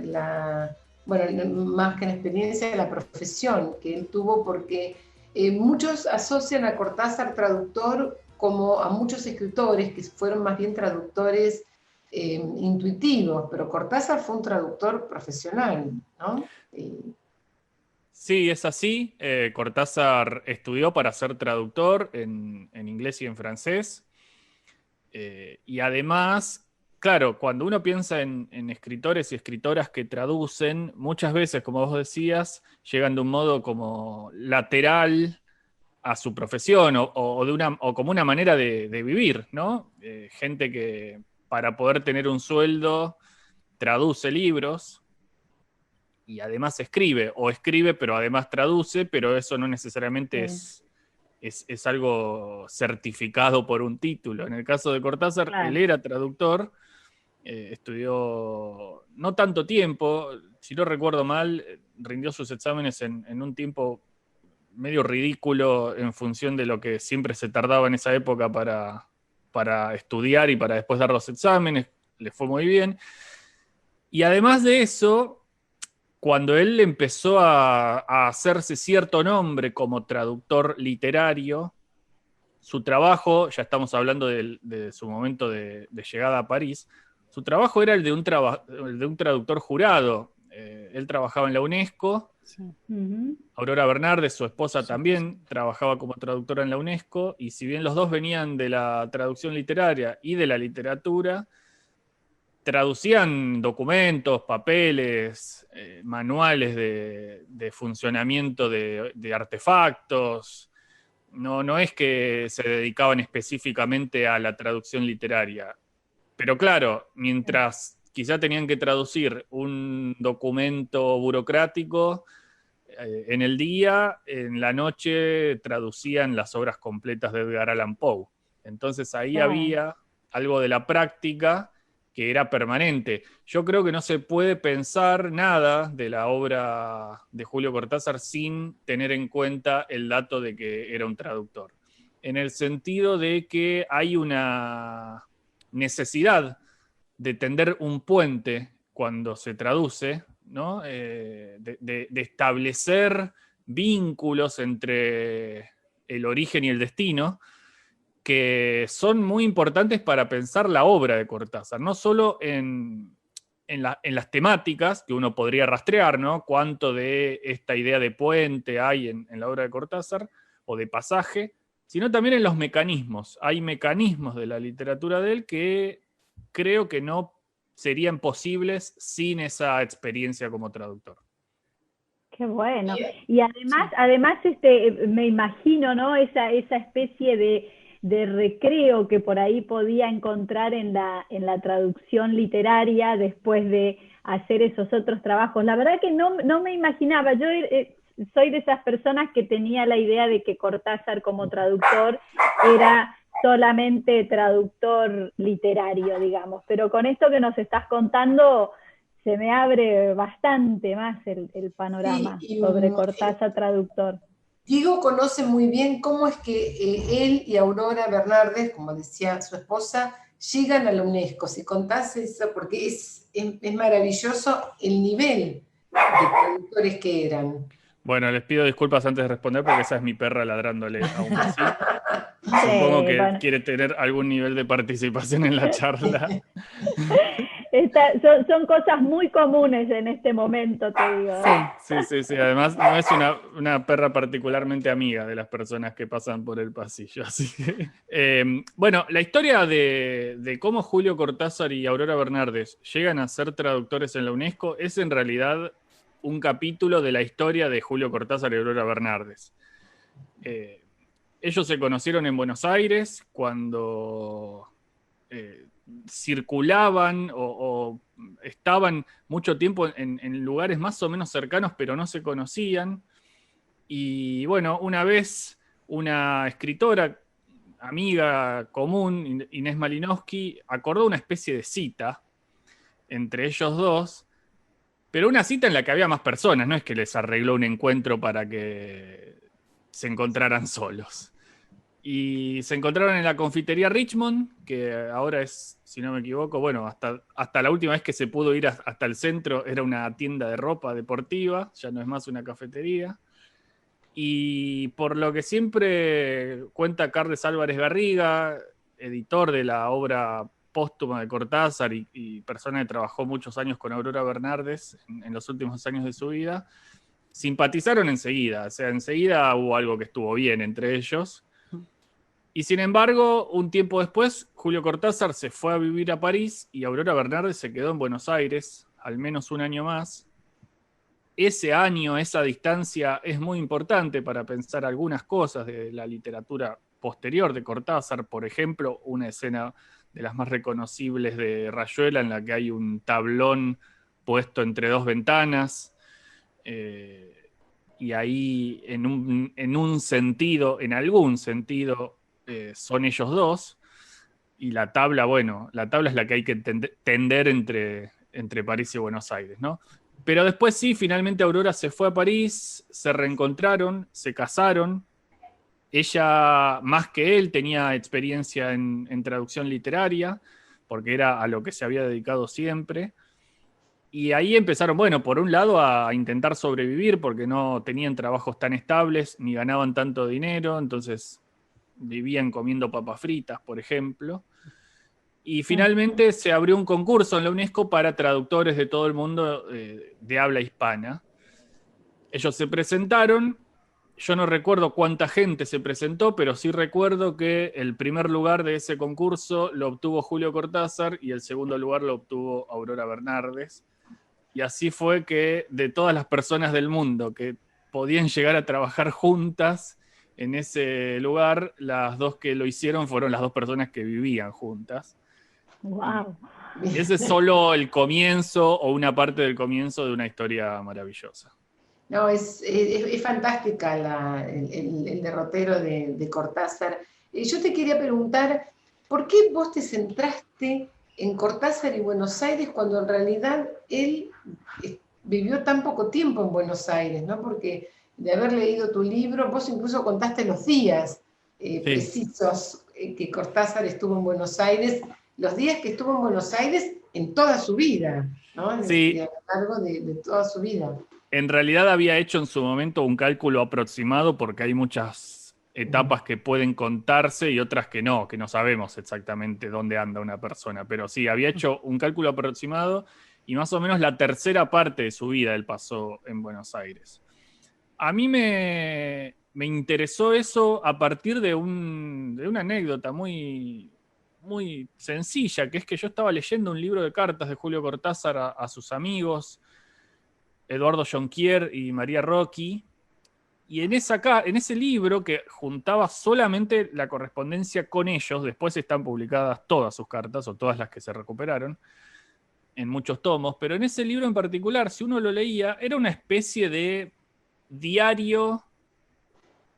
más que la experiencia, la profesión que él tuvo, porque muchos asocian a Cortázar traductor como a muchos escritores que fueron más bien traductores intuitivos, pero Cortázar fue un traductor profesional, ¿no? Sí, es así. Cortázar estudió para ser traductor en inglés y en francés. Y además, claro, cuando uno piensa en escritores y escritoras que traducen, muchas veces, como vos decías, llegan de un modo como lateral a su profesión o como una manera de vivir, ¿no? Gente que para poder tener un sueldo traduce libros y además escribe pero además traduce, pero eso no necesariamente es algo certificado por un título. En el caso de Cortázar, claro, él era traductor, estudió no tanto tiempo, si no recuerdo mal, rindió sus exámenes en un tiempo medio ridículo en función de lo que siempre se tardaba en esa época para estudiar y para después dar los exámenes. Le fue muy bien. Y además de eso, cuando él empezó a hacerse cierto nombre como traductor literario, su trabajo, ya estamos hablando de su momento de llegada a París, su trabajo era el de un traductor jurado. Él trabajaba en la UNESCO, sí. Aurora Bernardes, su esposa, también trabajaba como traductora en la UNESCO, y si bien los dos venían de la traducción literaria y de la literatura, traducían documentos, papeles, manuales de funcionamiento de artefactos. No es que se dedicaban específicamente a la traducción literaria. Pero claro, mientras quizá tenían que traducir un documento burocrático, en el día, en la noche traducían las obras completas de Edgar Allan Poe. Entonces ahí había algo de la práctica que era permanente. Yo creo que no se puede pensar nada de la obra de Julio Cortázar sin tener en cuenta el dato de que era un traductor. En el sentido de que hay una necesidad de tender un puente cuando se traduce, ¿no? De establecer vínculos entre el origen y el destino, que son muy importantes para pensar la obra de Cortázar, no solo en las temáticas que uno podría rastrear, ¿no? Cuánto de esta idea de puente hay en la obra de Cortázar, o de pasaje, sino también en los mecanismos. Hay mecanismos de la literatura de él que creo que no serían posibles sin esa experiencia como traductor. Qué bueno. Y además me imagino, ¿no? Esa especie de recreo que por ahí podía encontrar en la traducción literaria después de hacer esos otros trabajos. La verdad que no me imaginaba. Yo soy de esas personas que tenía la idea de que Cortázar como traductor era solamente traductor literario, digamos. Pero con esto que nos estás contando se me abre bastante más el panorama sobre Cortázar traductor. Diego conoce muy bien cómo es que él y Aurora Bernardes, como decía su esposa, llegan a la UNESCO. Si contás eso, porque es maravilloso el nivel de traductores que eran. Bueno, les pido disculpas antes de responder porque esa es mi perra ladrándole a un vecino. Supongo que bueno. quiere tener algún nivel de participación en la charla. Son cosas muy comunes en este momento, te digo. Sí. Además, no es una perra particularmente amiga de las personas que pasan por el pasillo. Así que, bueno, la historia de cómo Julio Cortázar y Aurora Bernardes llegan a ser traductores en la UNESCO es en realidad un capítulo de la historia de Julio Cortázar y Aurora Bernardes. Ellos se conocieron en Buenos Aires cuando circulaban o estaban mucho tiempo en lugares más o menos cercanos, pero no se conocían. Y bueno, una vez una escritora, amiga común, Inés Malinowski, acordó una especie de cita entre ellos dos, pero una cita en la que había más personas, no es que les arregló un encuentro para que se encontraran solos. Y se encontraron en la confitería Richmond, que ahora es, si no me equivoco, bueno, hasta la última vez que se pudo ir hasta el centro era una tienda de ropa deportiva, ya no es más una cafetería. Y por lo que siempre cuenta Carles Álvarez Garriga, editor de la obra póstuma de Cortázar y persona que trabajó muchos años con Aurora Bernardes en los últimos años de su vida, simpatizaron enseguida, o sea, enseguida hubo algo que estuvo bien entre ellos. Y sin embargo, un tiempo después, Julio Cortázar se fue a vivir a París y Aurora Bernardes se quedó en Buenos Aires, al menos un año más. Ese año, esa distancia es muy importante para pensar algunas cosas de la literatura posterior de Cortázar. Por ejemplo, una escena de las más reconocibles de Rayuela en la que hay un tablón puesto entre dos ventanas. Y ahí, en algún sentido, son ellos dos. Y la tabla, bueno, la tabla es la que hay que tender entre París y Buenos Aires, ¿no? Pero después sí, finalmente Aurora se fue a París, se reencontraron, se casaron. Ella, más que él, tenía experiencia en traducción literaria, porque era a lo que se había dedicado siempre. Y ahí empezaron, bueno, por un lado a intentar sobrevivir, porque no tenían trabajos tan estables, ni ganaban tanto dinero, entonces vivían comiendo papas fritas, por ejemplo. Y finalmente se abrió un concurso en la UNESCO para traductores de todo el mundo de habla hispana. Ellos se presentaron, yo no recuerdo cuánta gente se presentó, pero sí recuerdo que el primer lugar de ese concurso lo obtuvo Julio Cortázar y el segundo lugar lo obtuvo Aurora Bernardes. Y así fue que de todas las personas del mundo que podían llegar a trabajar juntas en ese lugar, las dos que lo hicieron fueron las dos personas que vivían juntas. Wow. Y ese es solo el comienzo o una parte del comienzo de una historia maravillosa. No, es fantástica el derrotero de Cortázar. Yo te quería preguntar, ¿por qué vos te centraste en Cortázar y Buenos Aires cuando en realidad él vivió tan poco tiempo en Buenos Aires, ¿no? Porque de haber leído tu libro, vos incluso contaste los días precisos que Cortázar estuvo en Buenos Aires, los días que estuvo en Buenos Aires en toda su vida, ¿no? Sí. A lo largo de toda su vida. En realidad había hecho en su momento un cálculo aproximado porque hay muchas etapas que pueden contarse y otras que no sabemos exactamente dónde anda una persona. Pero sí, había hecho un cálculo aproximado y más o menos la tercera parte de su vida él pasó en Buenos Aires. A mí me interesó eso a partir de una anécdota muy, muy sencilla, que es que yo estaba leyendo un libro de cartas de Julio Cortázar a sus amigos, Eduardo Jonquier y María Rocchi, y en ese libro que juntaba solamente la correspondencia con ellos, después están publicadas todas sus cartas, o todas las que se recuperaron, en muchos tomos, pero en ese libro en particular, si uno lo leía, era una especie de diario,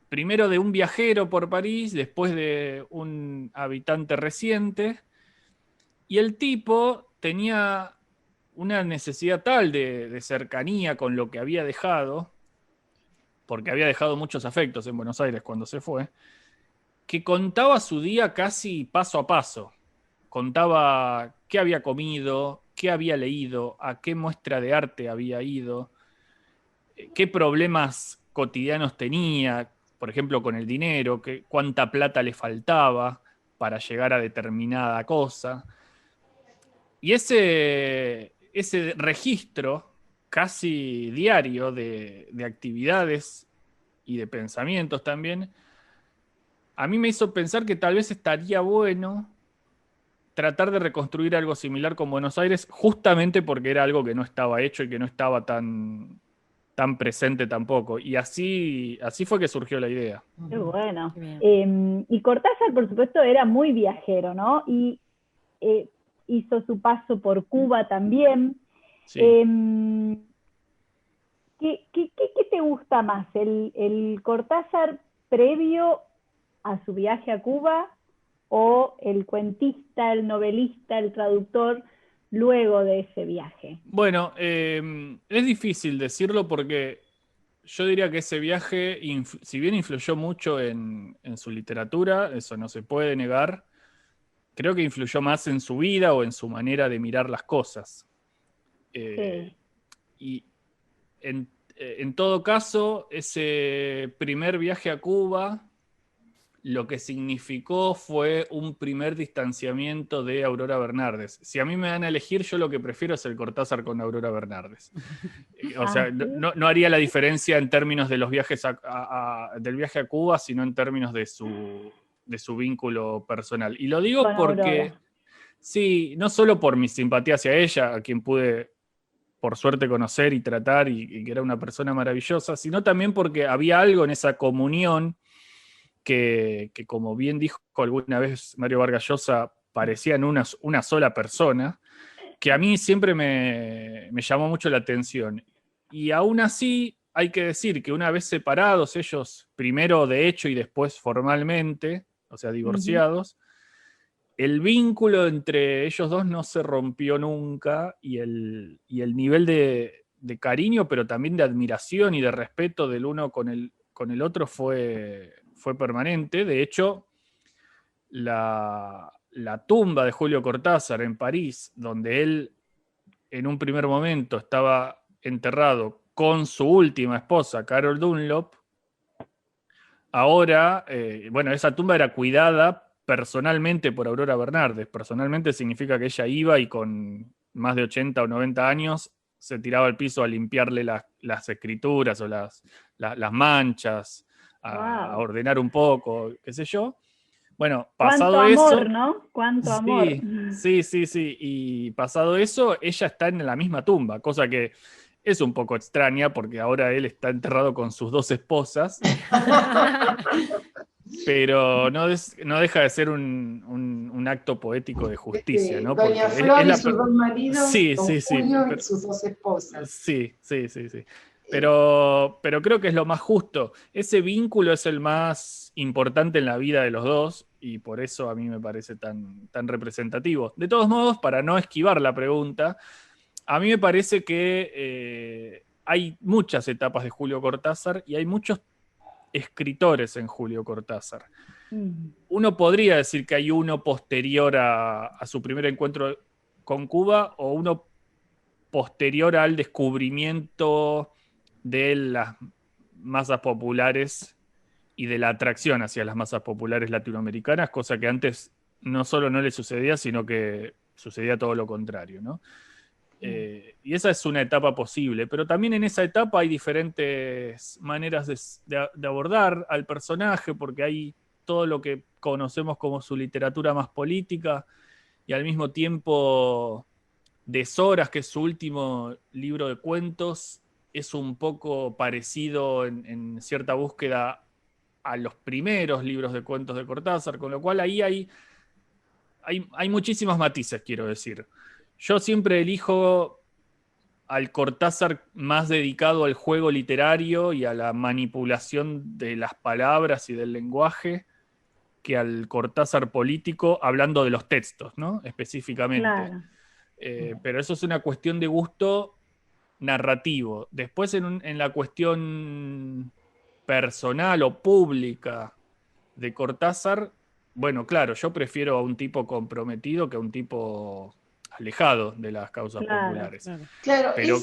primero de un viajero por París, después de un habitante reciente, y el tipo tenía una necesidad tal de cercanía con lo que había dejado, porque había dejado muchos afectos en Buenos Aires cuando se fue, que contaba su día casi paso a paso. Contaba qué había comido, qué había leído, a qué muestra de arte había ido, qué problemas cotidianos tenía, por ejemplo, con el dinero, cuánta plata le faltaba para llegar a determinada cosa. Y ese registro casi diario de actividades y de pensamientos también, a mí me hizo pensar que tal vez estaría bueno tratar de reconstruir algo similar con Buenos Aires, justamente porque era algo que no estaba hecho y que no estaba tan presente tampoco. Y así fue que surgió la idea. Qué bueno. Y Cortázar, por supuesto, era muy viajero, ¿no? Y hizo su paso por Cuba también. Sí. ¿Qué te gusta más? ¿El Cortázar previo a su viaje a Cuba o el cuentista, el novelista, el traductor luego de ese viaje? Bueno, es difícil decirlo porque yo diría que ese viaje, si bien influyó mucho en su literatura, eso no se puede negar, creo que influyó más en su vida o en su manera de mirar las cosas. Sí. Y en todo caso, ese primer viaje a Cuba, lo que significó fue un primer distanciamiento de Aurora Bernárdez. Si a mí me dan a elegir, yo lo que prefiero es el Cortázar con Aurora Bernárdez. O sea, ¿sí? no haría la diferencia en términos de los viajes del viaje a Cuba, sino en términos de su vínculo personal. Y lo digo Con porque, Aurora. sí, no solo por mi simpatía hacia ella, a quien pude por suerte conocer y tratar, y que era una persona maravillosa, sino también porque había algo en esa comunión que como bien dijo alguna vez Mario Vargas Llosa, parecían una sola persona, que a mí siempre me llamó mucho la atención. Y aún así, hay que decir que una vez separados ellos, primero de hecho y después formalmente, o sea, divorciados, el vínculo entre ellos dos no se rompió nunca, y el nivel de cariño, pero también de admiración y de respeto del uno con el otro fue permanente. De hecho, la tumba de Julio Cortázar en París, donde él en un primer momento estaba enterrado con su última esposa, Carol Dunlop, ahora, bueno, esa tumba era cuidada personalmente por Aurora Bernárdez. Personalmente significa que ella iba y con más de 80 o 90 años se tiraba al piso a limpiarle las escrituras o las manchas, a ordenar un poco, qué sé yo. Bueno, pasado Cuánto eso... amor, ¿no? Cuánto amor. Sí. Y pasado eso, ella está en la misma tumba, cosa que es un poco extraña porque ahora él está enterrado con sus dos esposas. Pero no deja de ser un acto poético de justicia, ¿no? Doña Porque Flor y sus dos maridos, sí, don Julio y sus dos esposas. Sí. Pero creo que es lo más justo. Ese vínculo es el más importante en la vida de los dos, y por eso a mí me parece tan representativo. De todos modos, para no esquivar la pregunta, a mí me parece que hay muchas etapas de Julio Cortázar y hay muchos escritores en Julio Cortázar. Uno podría decir que hay uno posterior a su primer encuentro con Cuba, o uno posterior al descubrimiento de las masas populares y de la atracción hacia las masas populares latinoamericanas, cosa que antes no solo no le sucedía, sino que sucedía todo lo contrario, ¿no? Y esa es una etapa posible, pero también en esa etapa hay diferentes maneras de abordar al personaje, porque hay todo lo que conocemos como su literatura más política, y al mismo tiempo Deshoras, que es su último libro de cuentos, es un poco parecido en cierta búsqueda a los primeros libros de cuentos de Cortázar, con lo cual ahí hay muchísimos matices, quiero decir. Yo siempre elijo al Cortázar más dedicado al juego literario y a la manipulación de las palabras y del lenguaje, que al Cortázar político, hablando de los textos, ¿no? Específicamente. Claro. Pero eso es una cuestión de gusto narrativo. Después en la cuestión personal o pública de Cortázar, bueno, claro, yo prefiero a un tipo comprometido que a un tipo alejado de las causas populares. Claro, pero,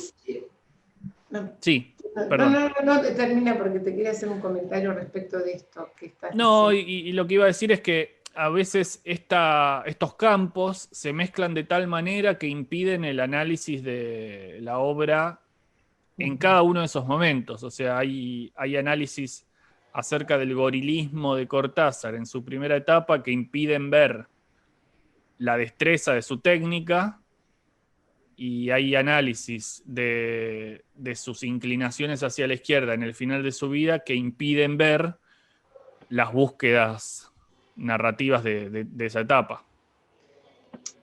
sí. Perdón. No, termina porque te quería hacer un comentario respecto de esto que estás No, diciendo. y lo que iba a decir es que a veces estos campos se mezclan de tal manera que impiden el análisis de la obra en cada uno de esos momentos. O sea, hay análisis acerca del gorilismo de Cortázar en su primera etapa que impiden ver la destreza de su técnica, y hay análisis de sus inclinaciones hacia la izquierda en el final de su vida que impiden ver las búsquedas narrativas de esa etapa.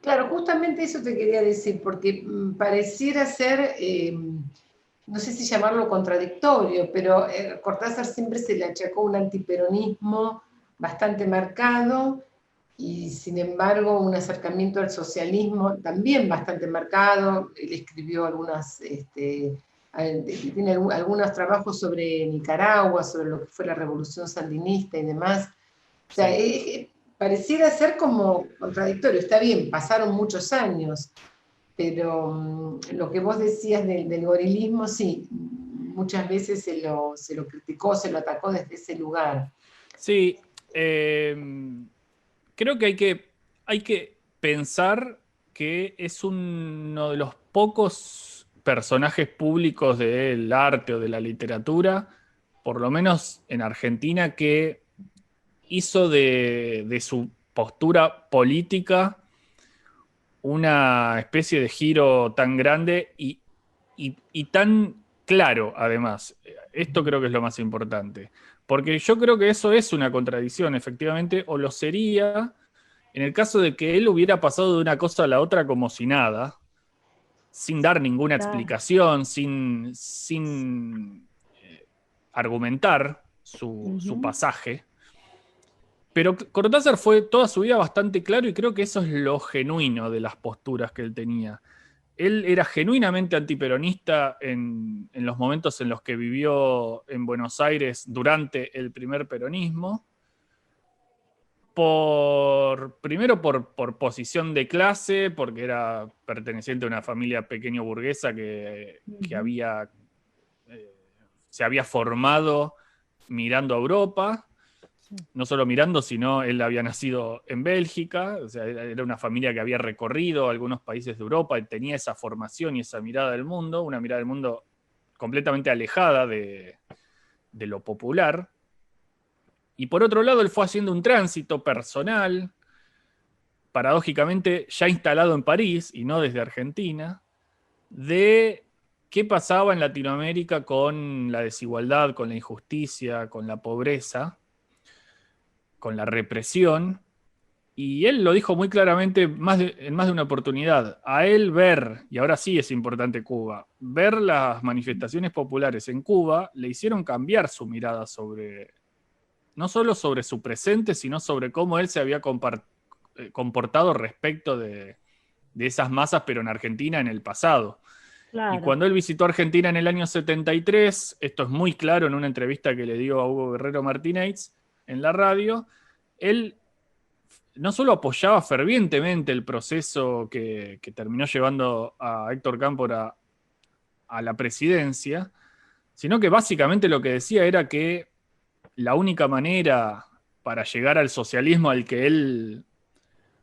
Claro, justamente eso te quería decir, porque pareciera ser, no sé si llamarlo contradictorio, pero Cortázar siempre se le achacó un antiperonismo bastante marcado, y sin embargo un acercamiento al socialismo también bastante marcado. Él escribió tiene algunos trabajos sobre Nicaragua, sobre lo que fue la revolución sandinista y demás. O sea, pareciera ser como contradictorio. Está bien, pasaron muchos años, pero lo que vos decías del gorilismo, sí, muchas veces se lo criticó, se lo atacó desde ese lugar. Sí, creo que hay que pensar que es uno de los pocos personajes públicos del arte o de la literatura, por lo menos en Argentina, que hizo de su postura política una especie de giro tan grande y tan claro, además. Esto creo que es lo más importante. Porque yo creo que eso es una contradicción, efectivamente, o lo sería en el caso de que él hubiera pasado de una cosa a la otra como si nada, sin dar ninguna explicación, sin argumentar su pasaje. Pero Cortázar fue toda su vida bastante claro, y creo que eso es lo genuino de las posturas que él tenía. Él era genuinamente antiperonista en los momentos en los que vivió en Buenos Aires durante el primer peronismo. Primero por posición de clase, porque era perteneciente a una familia pequeño burguesa que se había formado mirando a Europa. No solo mirando, sino él había nacido en Bélgica, o sea, era una familia que había recorrido algunos países de Europa y tenía esa formación y esa mirada del mundo, una mirada del mundo completamente alejada de lo popular. Y por otro lado, él fue haciendo un tránsito personal, paradójicamente ya instalado en París y no desde Argentina, de qué pasaba en Latinoamérica con la desigualdad, con la injusticia, con la pobreza, con la represión, y él lo dijo muy claramente en más de una oportunidad. A él ver, y ahora sí es importante Cuba, ver las manifestaciones populares en Cuba le hicieron cambiar su mirada no solo sobre su presente, sino sobre cómo él se había comportado respecto de esas masas, pero en Argentina en el pasado. Claro. Y cuando él visitó Argentina en el año 73, esto es muy claro en una entrevista que le dio a Hugo Guerrero Martínez en la radio, él no solo apoyaba fervientemente el proceso que terminó llevando a Héctor Cámpora a la presidencia, sino que básicamente lo que decía era que la única manera para llegar al socialismo al que él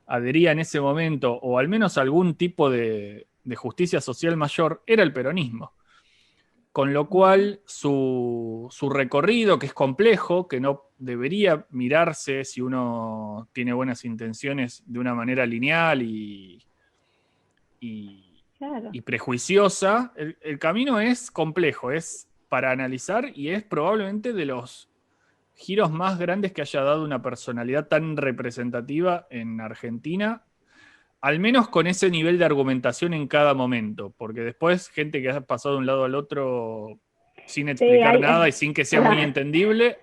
adhería en ese momento, o al menos algún tipo de justicia social mayor, era el peronismo. Con lo cual su recorrido, que es complejo, que no debería mirarse si uno tiene buenas intenciones de una manera lineal y prejuiciosa, el camino es complejo, es para analizar, y es probablemente de los giros más grandes que haya dado una personalidad tan representativa en Argentina, al menos con ese nivel de argumentación en cada momento, porque después gente que ha pasado de un lado al otro sin explicar nada y sin que sea muy entendible,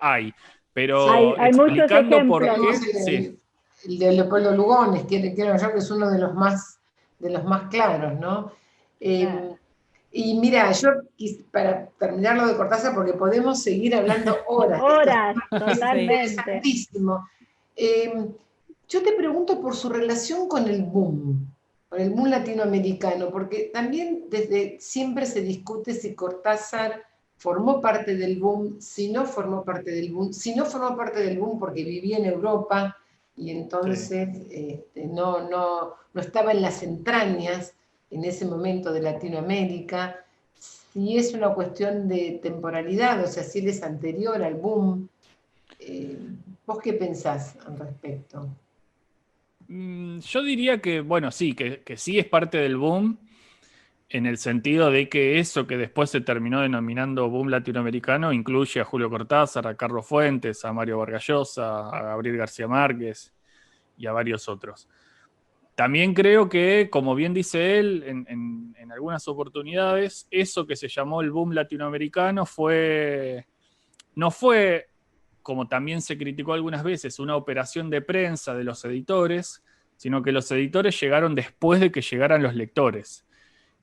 pero hay explicando por qué. Sí. El de Leopoldo Lugones, creo yo que es uno de los más claros, ¿no? Y mira, yo para terminar lo de Cortázar, porque podemos seguir hablando horas. Horas, totalmente. Es interesantísimo. Yo te pregunto por su relación con el boom latinoamericano, porque también desde siempre se discute si Cortázar formó parte del boom, si no formó parte del boom, si no formó parte del boom porque vivía en Europa y entonces no estaba en las entrañas en ese momento de Latinoamérica, si es una cuestión de temporalidad, o sea, si él es anterior al boom. ¿Vos qué pensás al respecto? Yo diría que, bueno, sí, que sí es parte del boom, en el sentido de que eso que después se terminó denominando boom latinoamericano incluye a Julio Cortázar, a Carlos Fuentes, a Mario Vargas Llosa, a Gabriel García Márquez y a varios otros. También creo que, como bien dice él, en algunas oportunidades, eso que se llamó el boom latinoamericano no fue, como también se criticó algunas veces, una operación de prensa de los editores, sino que los editores llegaron después de que llegaran los lectores.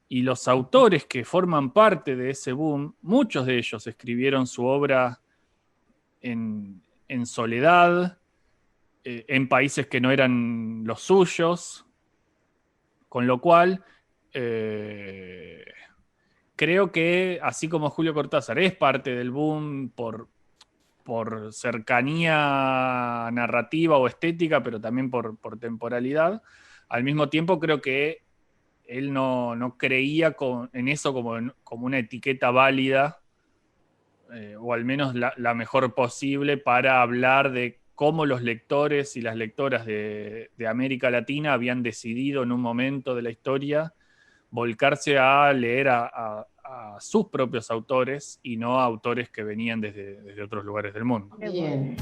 Y los autores que forman parte de ese boom, muchos de ellos escribieron su obra en soledad, en países que no eran los suyos, con lo cual creo que, así como Julio Cortázar es parte del boom por cercanía narrativa o estética, pero también por temporalidad, al mismo tiempo creo que él no creía en eso como una etiqueta válida, o al menos la mejor posible para hablar de cómo los lectores y las lectoras de América Latina habían decidido en un momento de la historia volcarse a leer a sus propios autores y no a autores que venían desde otros lugares del mundo. Bien.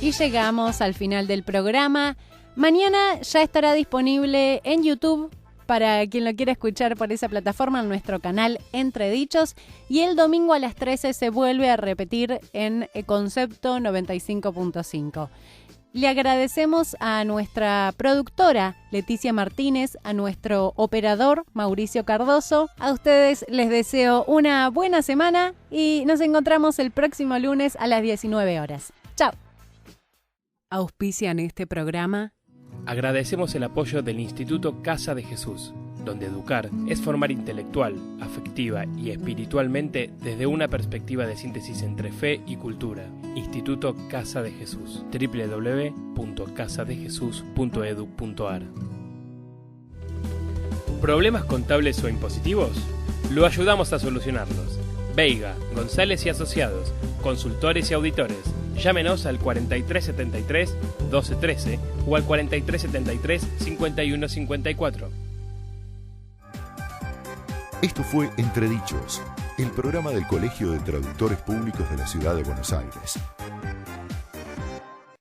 Y llegamos al final del programa. Mañana ya estará disponible en YouTube para quien lo quiera escuchar por esa plataforma, en nuestro canal Entre Dichos. Y el domingo a las 13 se vuelve a repetir en Concepto 95.5. Le agradecemos a nuestra productora Leticia Martínez, a nuestro operador Mauricio Cardoso. A ustedes les deseo una buena semana y nos encontramos el próximo lunes a las 19 horas. ¡Chao! Auspician este programa. Agradecemos el apoyo del Instituto Casa de Jesús, donde educar es formar intelectual, afectiva y espiritualmente desde una perspectiva de síntesis entre fe y cultura. Instituto Casa de Jesús, www.casadejesús.edu.ar. ¿Problemas contables o impositivos? Lo ayudamos a solucionarlos. Veiga, González y Asociados, consultores y auditores. Llámenos al 4373-1213 o al 4373-5154. Esto fue Entre Dichos, el programa del Colegio de Traductores Públicos de la Ciudad de Buenos Aires.